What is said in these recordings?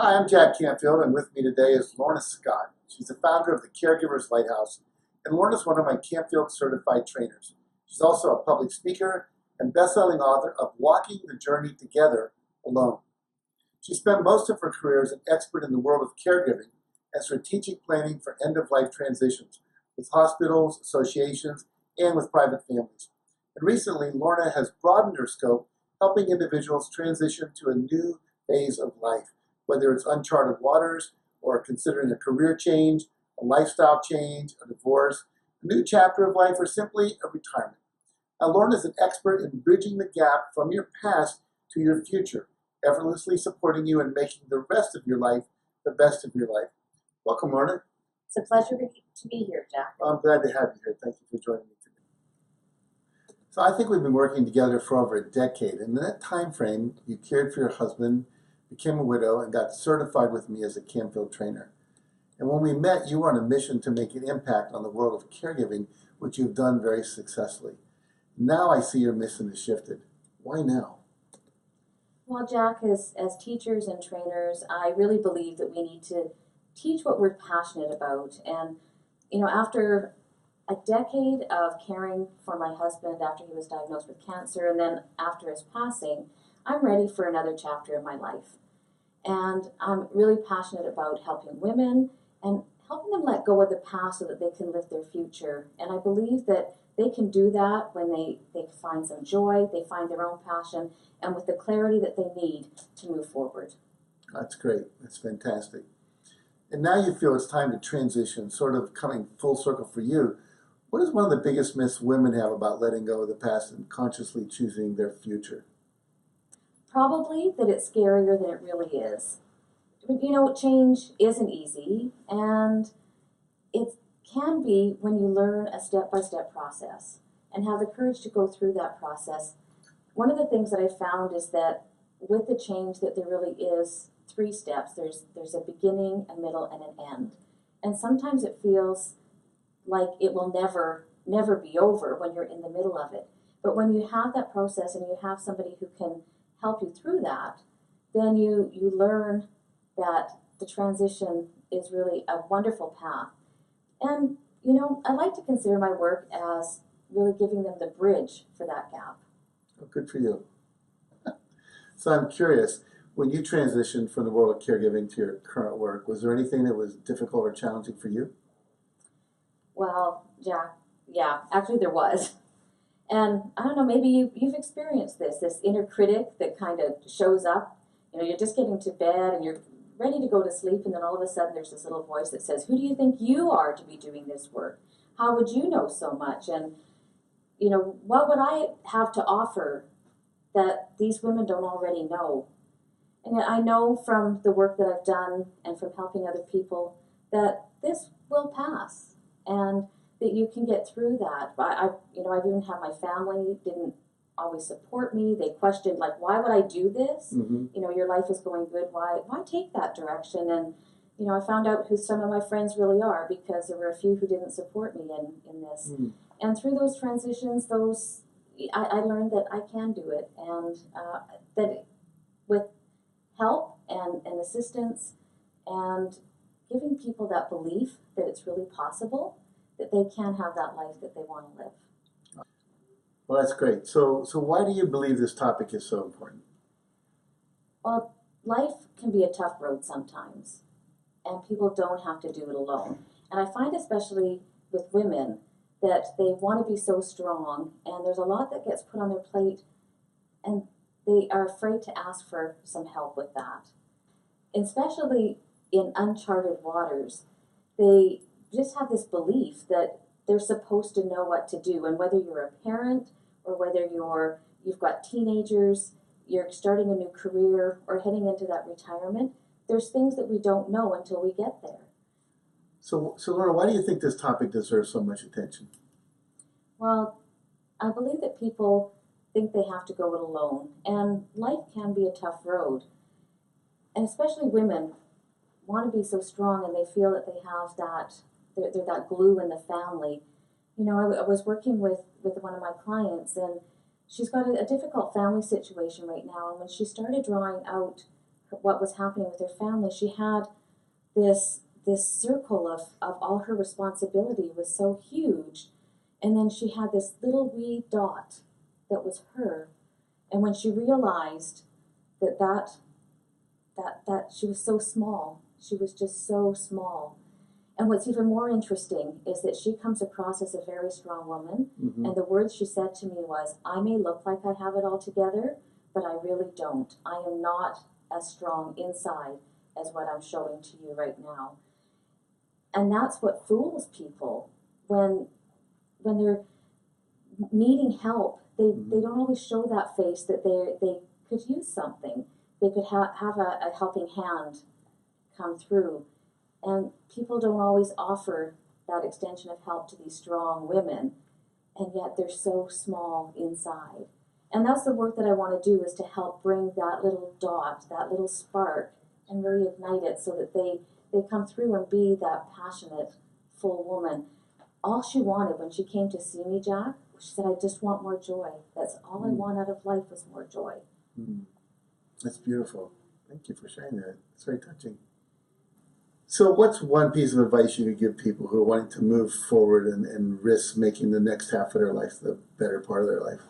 Hi, I'm Jack Canfield, and with me today is Lorna Scott. She's the founder of the Caregivers Lighthouse, and Lorna is one of my Canfield certified trainers. She's also a public speaker and best-selling author of Walking the Journey Together Alone. She spent most of her career as an expert in the world of caregiving and strategic planning for end-of-life transitions with hospitals, associations, and with private families. And recently, Lorna has broadened her scope, helping individuals transition to a new phase of life, whether it's uncharted waters or considering a career change, a lifestyle change, a divorce, a new chapter of life, or simply a retirement. Now, Lorna is an expert in bridging the gap from your past to your future, effortlessly supporting you in making the rest of your life the best of your life. Welcome, Lorna. It's a pleasure to be here, Jack. Well, I'm glad to have you here. Thank you for joining me today. So I think we've been working together for over a decade, and in that time frame, you cared for your husband, became a widow, and got certified with me as a Canfield trainer. And when we met, you were on a mission to make an impact on the world of caregiving, which you've done very successfully. Now I see your mission has shifted. Why now? Well, Jack, as teachers and trainers, I really believe that we need to teach what we're passionate about. And, after a decade of caring for my husband after he was diagnosed with cancer, and then after his passing, I'm ready for another chapter in my life. And I'm really passionate about helping women and helping them let go of the past so that they can live their future. And I believe that they can do that when they find some joy, they find their own passion, and with the clarity that they need to move forward. That's great. That's fantastic. And now you feel it's time to transition, sort of coming full circle for you. What is one of the biggest myths women have about letting go of the past and consciously choosing their future? Probably that it's scarier than it really is. Change isn't easy, and it can be when you learn a step-by-step process and have the courage to go through that process. One of the things that I found is that with the change that there really is 3 steps. There's a beginning, a middle, and an end. And sometimes it feels like it will never be over when you're in the middle of it. But when you have that process and you have somebody who can help you through that, then you learn that the transition is really a wonderful path. And, I like to consider my work as really giving them the bridge for that gap. Oh, good for you. So I'm curious, when you transitioned from the world of caregiving to your current work, was there anything that was difficult or challenging for you? Well, Jack, yeah, actually there was. And I don't know, maybe you've experienced this inner critic that kind of shows up. You're just getting to bed and you're ready to go to sleep, and then all of a sudden there's this little voice that says, who do you think you are to be doing this work? How would you know so much? And, what would I have to offer that these women don't already know? And yet I know from the work that I've done and from helping other people that this will pass and that you can get through that. I've even had my family didn't always support me. They questioned, like, why would I do this? Mm-hmm. Your life is going good. Why take that direction? And, I found out who some of my friends really are because there were a few who didn't support me in this. Mm-hmm. And through those transitions, I learned that I can do it, and that with help and assistance and giving people that belief that it's really possible, that they can have that life that they want to live. Well, that's great. So why do you believe this topic is so important? Well, life can be a tough road sometimes, and people don't have to do it alone. And I find especially with women that they want to be so strong, and there's a lot that gets put on their plate, and they are afraid to ask for some help with that. Especially in uncharted waters, they just have this belief that they're supposed to know what to do. And whether you're a parent or whether you've got teenagers, you're starting a new career or heading into that retirement, there's things that we don't know until we get there. So Laura, why do you think this topic deserves so much attention? Well, I believe that people think they have to go it alone, and life can be a tough road. And especially women want to be so strong, and they feel that they have they're that glue in the family. I was working with one of my clients, and she's got a difficult family situation right now, and when she started drawing out what was happening with her family, she had this circle of all her responsibility was so huge, and then she had this little wee dot that was her, and when she realized that she was so small, she was just so small. And what's even more interesting is that she comes across as a very strong woman, and the words she said to me was, I may look like I have it all together, but I really don't. I am not as strong inside as what I'm showing to you right now. And that's what fools people when they're needing help. They don't always show that face that they could use something. They could have a helping hand come through. And people don't always offer that extension of help to these strong women, and yet they're so small inside. And that's the work that I want to do, is to help bring that little dot, that little spark, and really ignite it so that they come through and be that passionate, full woman. All she wanted when she came to see me, Jack, she said, I just want more joy. That's all I want out of life was more joy. That's beautiful. Thank you for sharing that. It's very touching. So what's one piece of advice you could give people who are wanting to move forward and risk making the next half of their life the better part of their life?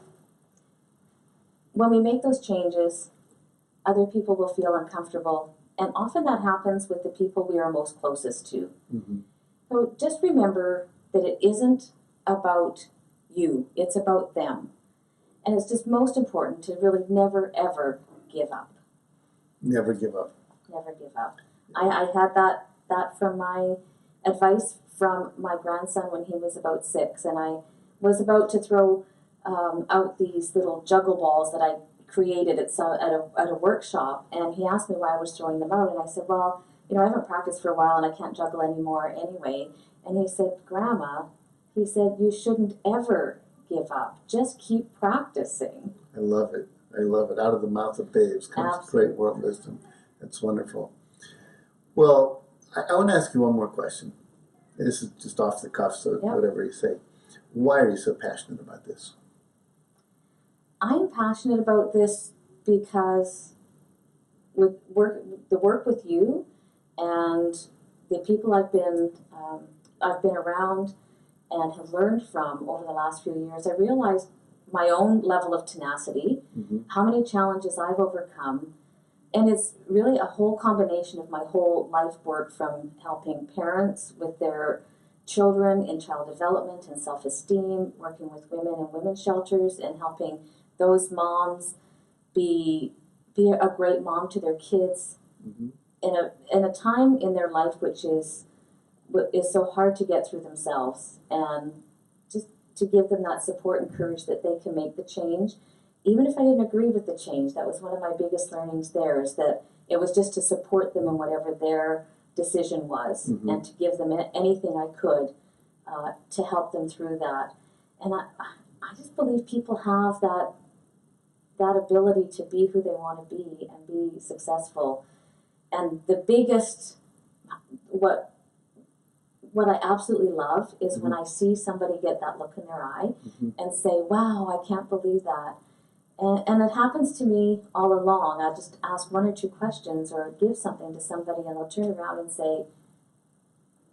When we make those changes, other people will feel uncomfortable, and often that happens with the people we are most closest to. So just remember that it isn't about you, it's about them. And it's just most important to really never, ever give up. Never give up. Never give up. I had that from my advice from my grandson when he was about 6, and I was about to throw out these little juggle balls that I created at a workshop, and he asked me why I was throwing them out, and I said, well, I haven't practiced for a while and I can't juggle anymore anyway. And he said, Grandma, he said, you shouldn't ever give up. Just keep practicing. I love it. I love it. Out of the mouth of babes comes Great world wisdom. That's wonderful. Well, I want to ask you one more question. This is just off the cuff, so whatever you say. Why are you so passionate about this? I'm passionate about this because with the work with you and the people I've been around and have learned from over the last few years, I realized my own level of tenacity, how many challenges I've overcome. And it's really a whole combination of my whole life work, from helping parents with their children in child development and self-esteem, working with women in women's shelters, and helping those moms be a great mom to their kids in a time in their life which is so hard to get through themselves, and just to give them that support and courage that they can make the change. Even if I didn't agree with the change, that was one of my biggest learnings there, is that it was just to support them in whatever their decision was, and to give them anything I could to help them through that. And I just believe people have that ability to be who they want to be and be successful. And the biggest, what I absolutely love is when I see somebody get that look in their eye and say, wow, I can't believe that. And it happens to me all along. I just ask one or two questions or give something to somebody, and they'll turn around and say,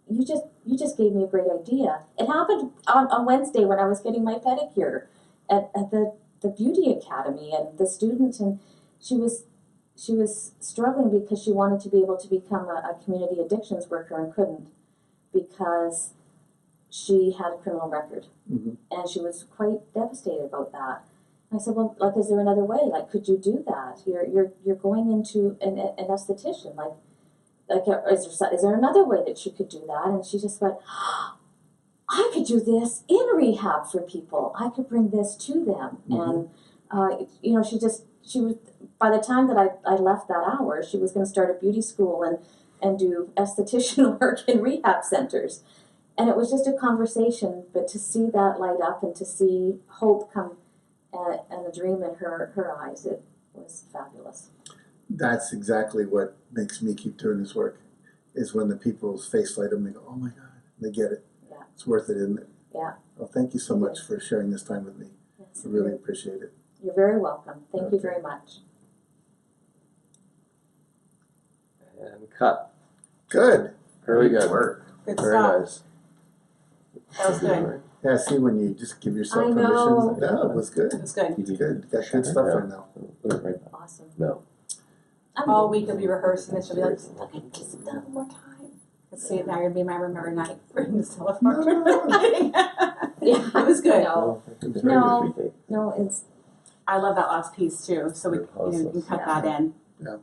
you just gave me a great idea. It happened on Wednesday when I was getting my pedicure at the beauty academy, and the student, and she was struggling because she wanted to be able to become a community addictions worker and couldn't, because she had a criminal record, and she was quite devastated about that. I said, well, is there another way? Could you do that? You're going into an esthetician. Is there another way that you could do that? And she just went, I could do this in rehab for people. I could bring this to them. And she was, by the time that I left that hour, she was going to start a beauty school and do esthetician work in rehab centers. And it was just a conversation, but to see that light up and to see hope come and the dream in her eyes, it was fabulous. That's exactly what makes me keep doing this work, is when the people's face light up and they go, oh my God, they get it. Yeah. It's worth it, isn't it? Yeah. Well, thank you so much for sharing this time with me. Yes, I really appreciate it. You're very welcome. Thank you very much. And cut. Good. Very good. Work. Good Very stuff. nice. That was good. Yeah, see when you just give yourself I permission. know. No, it was good. It was good. It's good. Got good stuff in now. Awesome. No. All week you'll be rehearsing this. You'll be like, okay, just sit down one more time. See, now you'll be my room every night for him to celebrate. Yeah. It was good. No, no, it's I love that last piece too. So we, you can cut that in. Yeah.